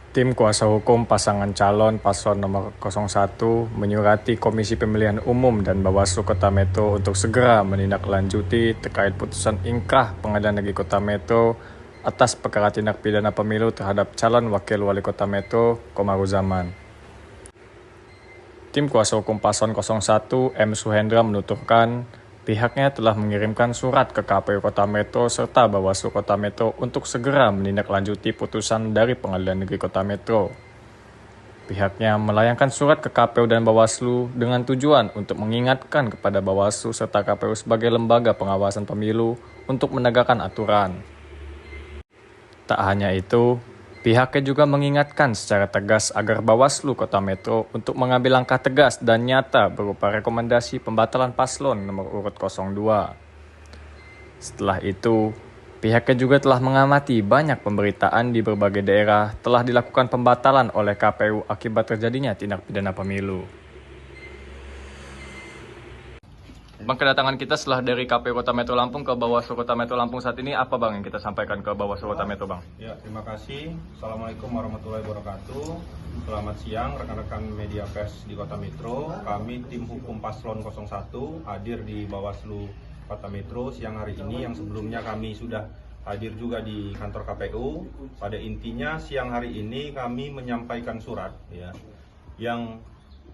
Tim kuasa hukum pasangan calon paslon nomor 01 menyurati Komisi Pemilihan Umum dan Bawaslu Kota Metro untuk segera menindaklanjuti terkait putusan ingkrah Pengadilan Negeri Kota Metro atas perkara tindak pidana pemilu terhadap calon wakil wali kota Metro Komaruzzaman. Tim kuasa hukum paslon 01 M. Suhendra menuturkan pihaknya telah mengirimkan surat ke KPU Kota Metro serta Bawaslu Kota Metro untuk segera menindaklanjuti putusan dari Pengadilan Negeri Kota Metro. Pihaknya melayangkan surat ke KPU dan Bawaslu dengan tujuan untuk mengingatkan kepada Bawaslu serta KPU sebagai lembaga pengawasan pemilu untuk menegakkan aturan. Tak hanya itu, pihaknya juga mengingatkan secara tegas agar Bawaslu Kota Metro untuk mengambil langkah tegas dan nyata berupa rekomendasi pembatalan paslon nomor urut 02. Setelah itu, pihaknya juga telah mengamati banyak pemberitaan di berbagai daerah telah dilakukan pembatalan oleh KPU akibat terjadinya tindak pidana pemilu. Bang, kedatangan kita setelah dari KPU Kota Metro Lampung ke Bawaslu Kota Metro Lampung saat ini apa Bang yang kita sampaikan ke Bawaslu Kota Metro Bang? Ya, terima kasih. Assalamualaikum warahmatullahi wabarakatuh. Selamat siang rekan-rekan media pers di Kota Metro. Kami tim hukum paslon 01 hadir di Bawaslu Kota Metro siang hari ini, yang sebelumnya kami sudah hadir juga di kantor KPU. Pada intinya siang hari ini kami menyampaikan surat yang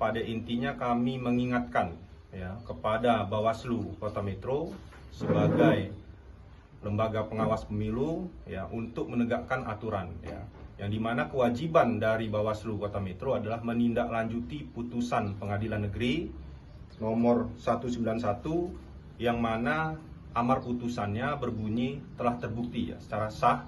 pada intinya kami mengingatkan kepada Bawaslu Kota Metro sebagai lembaga pengawas pemilu untuk menegakkan aturan yang dimana kewajiban dari Bawaslu Kota Metro adalah menindaklanjuti putusan Pengadilan Negeri nomor 191 yang mana amar putusannya berbunyi telah terbukti secara sah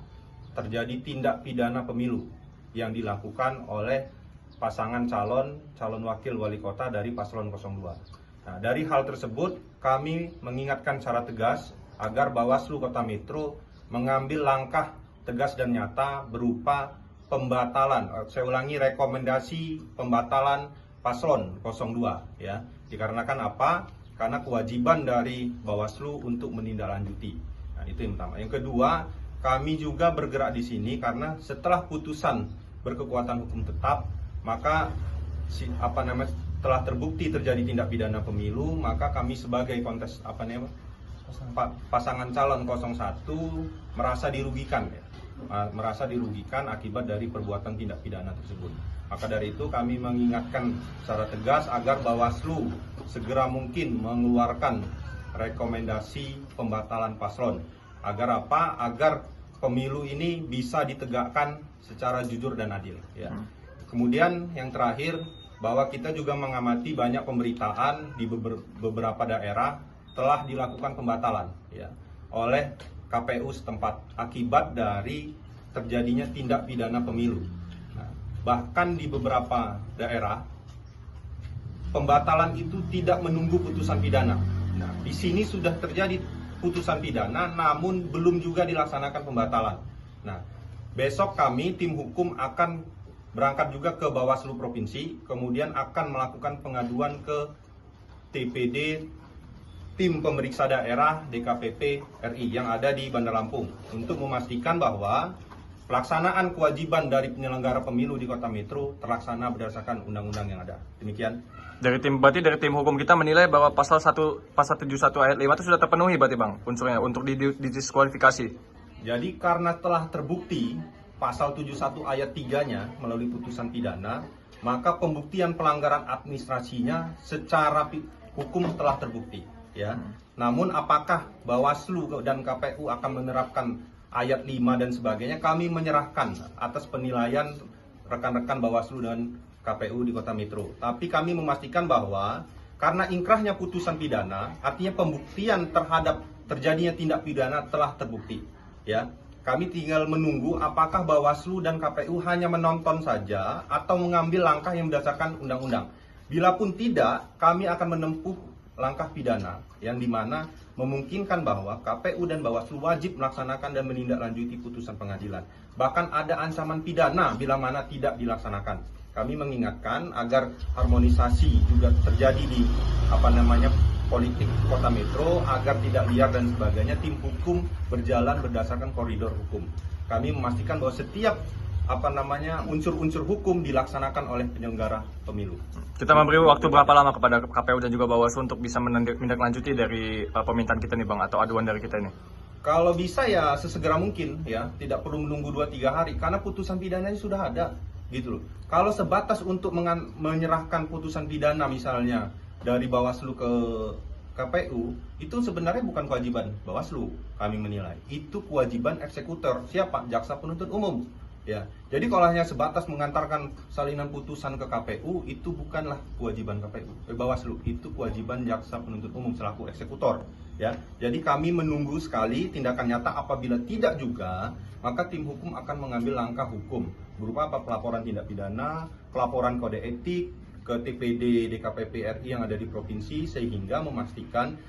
terjadi tindak pidana pemilu yang dilakukan oleh pasangan calon wakil wali kota dari paslon 02. Nah, dari hal tersebut kami mengingatkan secara tegas agar Bawaslu Kota Metro mengambil langkah tegas dan nyata berupa pembatalan, saya ulangi, rekomendasi pembatalan paslon 02 Dikarenakan apa? Karena kewajiban dari Bawaslu untuk menindaklanjuti. Nah, itu yang pertama. Yang kedua, kami juga bergerak di sini karena setelah putusan berkekuatan hukum tetap, maka telah terbukti terjadi tindak pidana pemilu, maka kami sebagai pasangan calon 01 merasa dirugikan akibat dari perbuatan tindak pidana tersebut. Maka dari itu kami mengingatkan secara tegas agar Bawaslu segera mungkin mengeluarkan rekomendasi pembatalan paslon. Agar apa? Agar pemilu ini bisa ditegakkan secara jujur dan adil. Kemudian yang terakhir, bahwa kita juga mengamati banyak pemberitaan di beberapa daerah telah dilakukan pembatalan oleh KPU setempat akibat dari terjadinya tindak pidana pemilu. Nah, bahkan di beberapa daerah pembatalan itu tidak menunggu putusan pidana. Nah, di sini sudah terjadi putusan pidana namun belum juga dilaksanakan pembatalan. Nah, besok kami tim hukum akan berangkat juga ke Bawaslu Provinsi, kemudian akan melakukan pengaduan ke TPD, tim pemeriksa daerah DKPP RI yang ada di Bandar Lampung untuk memastikan bahwa pelaksanaan kewajiban dari penyelenggara pemilu di Kota Metro terlaksana berdasarkan undang-undang yang ada. Demikian. Dari tim hukum kita menilai bahwa pasal 71 ayat 5 itu sudah terpenuhi berarti Bang unsurnya untuk didiskualifikasi. Jadi karena telah terbukti pasal 71 ayat 3-nya melalui putusan pidana, maka pembuktian pelanggaran administrasinya secara hukum telah terbukti Namun apakah Bawaslu dan KPU akan menerapkan ayat 5 dan sebagainya, kami menyerahkan atas penilaian rekan-rekan Bawaslu dan KPU di Kota Metro. Tapi kami memastikan bahwa karena ingkrahnya putusan pidana, artinya pembuktian terhadap terjadinya tindak pidana telah terbukti Kami tinggal menunggu apakah Bawaslu dan KPU hanya menonton saja atau mengambil langkah yang berdasarkan undang-undang. Bila pun tidak, kami akan menempuh langkah pidana yang dimana memungkinkan bahwa KPU dan Bawaslu wajib melaksanakan dan menindaklanjuti putusan pengadilan. Bahkan ada ancaman pidana bila mana tidak dilaksanakan. Kami mengingatkan agar harmonisasi juga terjadi di politik Kota Metro agar tidak liar dan sebagainya. Tim hukum berjalan berdasarkan koridor hukum. Kami memastikan bahwa setiap unsur-unsur hukum dilaksanakan oleh penyelenggara pemilu. Kita memberi waktu berapa lama kepada KPU dan juga Bawaslu untuk bisa menindaklanjuti dari permintaan kita nih Bang, atau aduan dari kita ini? Kalau bisa ya sesegera mungkin ya, tidak perlu menunggu 2-3 hari karena putusan pidananya sudah ada gitu loh. Kalau sebatas untuk menyerahkan putusan pidana misalnya dari Bawaslu ke KPU, itu sebenarnya bukan kewajiban Bawaslu, kami menilai. Itu kewajiban eksekutor. Siapa? Jaksa penuntut umum. Ya, jadi kalau hanya sebatas mengantarkan salinan putusan ke KPU, itu bukanlah kewajiban Bawaslu, itu kewajiban jaksa penuntut umum selaku eksekutor. Ya, jadi kami menunggu sekali tindakan nyata. Apabila tidak juga, maka tim hukum akan mengambil langkah hukum berupa apa? Pelaporan tindak pidana, pelaporan kode etik ke TPD DKPP RI yang ada di provinsi, sehingga memastikan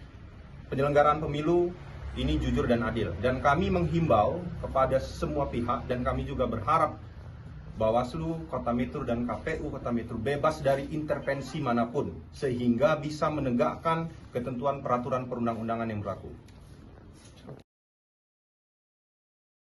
penyelenggaraan pemilu ini jujur dan adil. Dan kami menghimbau kepada semua pihak, dan kami juga berharap Bawaslu Kota Metro dan KPU Kota Metro bebas dari intervensi manapun, sehingga bisa menegakkan ketentuan peraturan perundang-undangan yang berlaku.